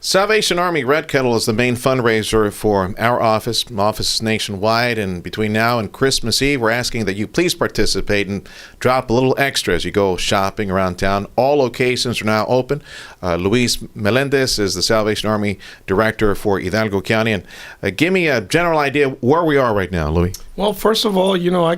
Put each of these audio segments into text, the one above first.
Salvation Army Red Kettle is the main fundraiser for our offices nationwide, and between now and Christmas Eve, we're asking that you please participate and drop a little extra as you go shopping around town. All locations are now open. Luis Melendez is the Salvation Army Director for Hidalgo County, and give me a general idea where we are right now, Luis. Well, first of all, I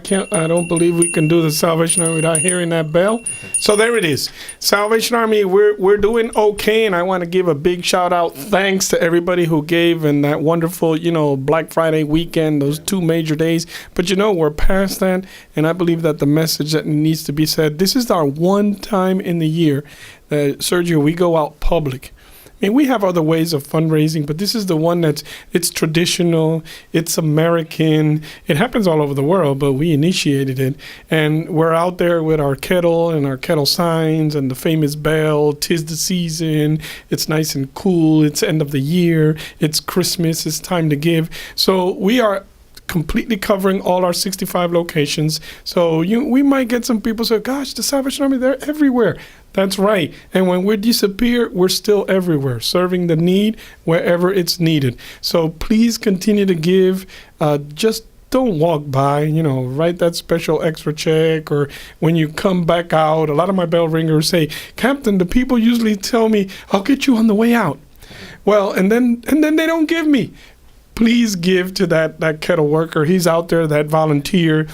don't believe we can do the Salvation Army without hearing that bell. So there it is. Salvation Army, we're doing okay, and I want to give a big shout out. Thanks to everybody who gave in that wonderful, Black Friday weekend, those 2 major days. But we're past that, and I believe that the message that needs to be said, this is our one time in the year that, Sergio, we go out public. I mean, we have other ways of fundraising, but this is the one it's traditional, it's American, it happens all over the world, but we initiated it. And we're out there with our kettle and our kettle signs and the famous bell, 'tis the season, it's nice and cool, it's end of the year, it's Christmas, it's time to give. So we are completely covering all our 65 locations. So we might get some people say, gosh, the Salvation Army, they're everywhere. That's right. And when we disappear, we're still everywhere, serving the need wherever it's needed. So please continue to give. Just don't walk by, write that special extra check, or when you come back out. A lot of my bell ringers say, Captain, the people usually tell me, I'll get you on the way out. Well, and then they don't give me. Please give to that kettle worker. He's out there, that volunteer.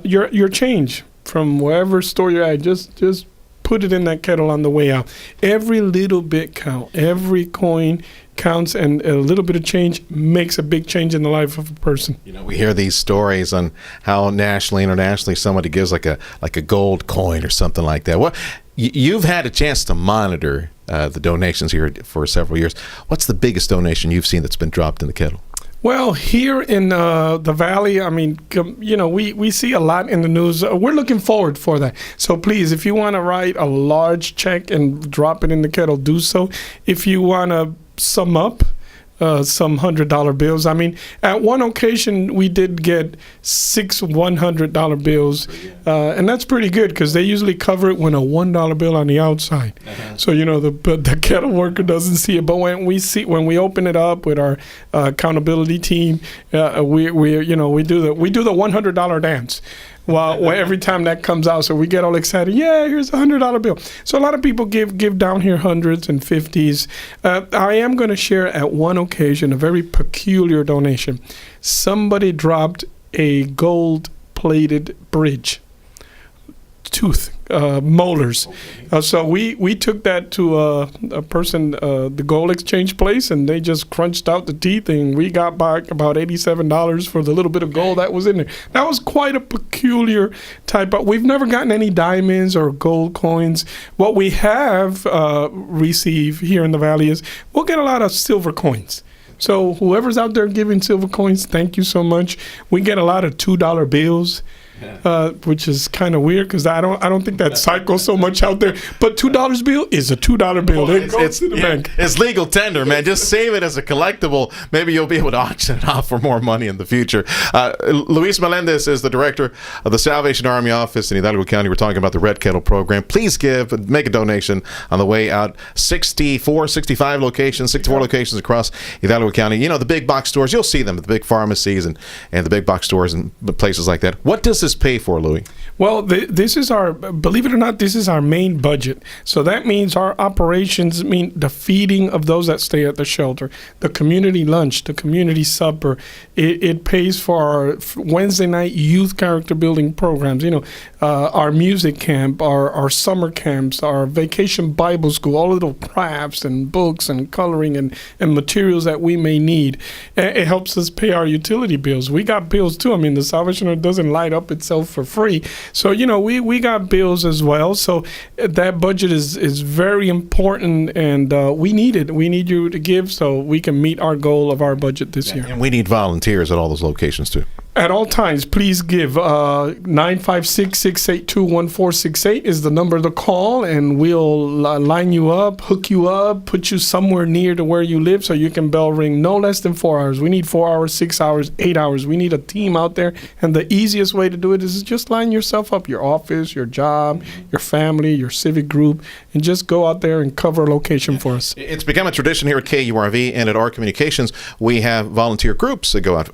Your change from wherever store you're at, just put it in that kettle on the way out. Every little bit counts. Every coin counts, and a little bit of change makes a big change in the life of a person. We hear these stories on how nationally, internationally, somebody gives like a gold coin or something like that. Well, you've had a chance to monitor the donations here for several years. What's the biggest donation you've seen that's been dropped in the kettle? Well, here in the Valley, we see a lot in the news. We're looking forward for that. So please, if you want to write a large check and drop it in the kettle, do so. If you want to sum up some $100 bills. I mean, at one occasion, we did get 6 $100 bills, and that's pretty good because they usually cover it when a $1 bill on the outside. So, the kettle worker doesn't see it. But when we open it up with our accountability team, we do the $100 dance. Well, every time that comes out, so we get all excited. Yeah, here's a $100 bill. So a lot of people give down here hundreds and 50s. I am going to share at one occasion a very peculiar donation. Somebody dropped a gold-plated bridge, molars. So we took that to a person, the gold exchange place, and they just crunched out the teeth, and we got back about $87 for the little bit of gold that was in there. That was quite a peculiar type, but we've never gotten any diamonds or gold coins. What we have received here in the Valley is we'll get a lot of silver coins. So whoever's out there giving silver coins, thank you so much. We get a lot of $2 bills. Which is kind of weird because I don't think that cycles so much out there. But $2 bill is a $2 bill. Well, it's legal tender, man. Just save it as a collectible. Maybe you'll be able to auction it off for more money in the future. Luis Melendez is the director of the Salvation Army office in Hidalgo County. We're talking about the Red Kettle program. Please make a donation on the way out. 64 locations across Hidalgo County. The big box stores, you'll see them at the big pharmacies and the big box stores and places like that. What does this pay for, Louis? Well, this is believe it or not, this is our main budget. So that means our operations mean the feeding of those that stay at the shelter, the community lunch, the community supper. It pays for our Wednesday night youth character building programs, our music camp, our summer camps, our vacation Bible school, all little crafts and books and coloring and materials that we may need. It helps us pay our utility bills. We got bills too. I mean, the Salvation Army doesn't light up itself for free. So, we got bills as well. So that budget is very important, and we need it. We need you to give so we can meet our goal of our budget this year. And we need volunteers at all those locations too. At all times, please give. 956-682-1468 is the number to call, and we'll line you up, hook you up, put you somewhere near to where you live so you can bell ring no less than 4 hours. We need 4 hours, 6 hours, 8 hours. We need a team out there, and the easiest way to do it is just line yourself up, your office, your job, your family, your civic group, and just go out there and cover a location for us. It's become a tradition here at KURV and at our communications. We have volunteer groups that go out.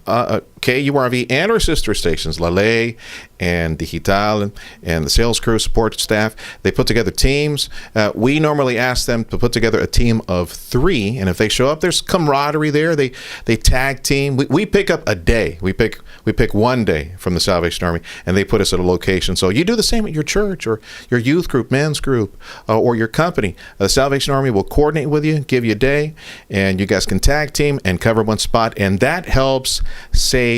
KURV and our sister stations, La Ley and Digital and the sales crew, support staff, they put together teams. We normally ask them to put together a team of 3, and if they show up, there's camaraderie there. They tag team. We pick up a day. We pick one day from the Salvation Army, and they put us at a location. So you do the same at your church or your youth group, men's group, or your company. The Salvation Army will coordinate with you, give you a day, and you guys can tag team and cover one spot, and that helps save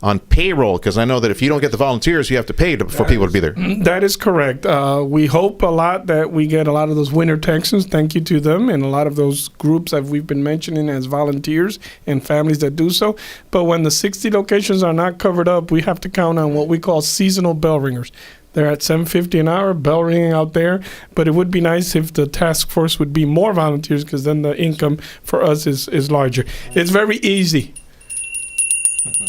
on payroll, because I know that if you don't get the volunteers, you have to pay for people to be there. That is correct. We hope a lot that we get a lot of those winter Texans. Thank you to them and a lot of those groups that we've been mentioning as volunteers and families that do so. But when the 60 locations are not covered up, we have to count on what we call seasonal bell ringers. They're at $7.50 an hour, bell ringing out there. But it would be nice if the task force would be more volunteers, because then the income for us is larger. It's very easy.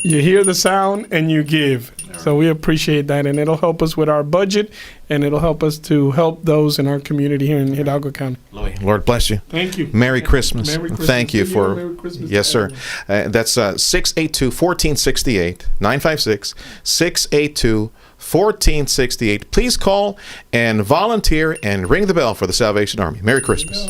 You hear the sound and you give. So we appreciate that, and it'll help us with our budget, and it'll help us to help those in our community here in Hidalgo County. Lord bless you. Thank you. Merry Christmas. Merry Christmas. Thank you for. Merry Christmas. Yes, sir. That's 682-1468, 956-682-1468. Please call and volunteer and ring the bell for the Salvation Army. Merry Christmas.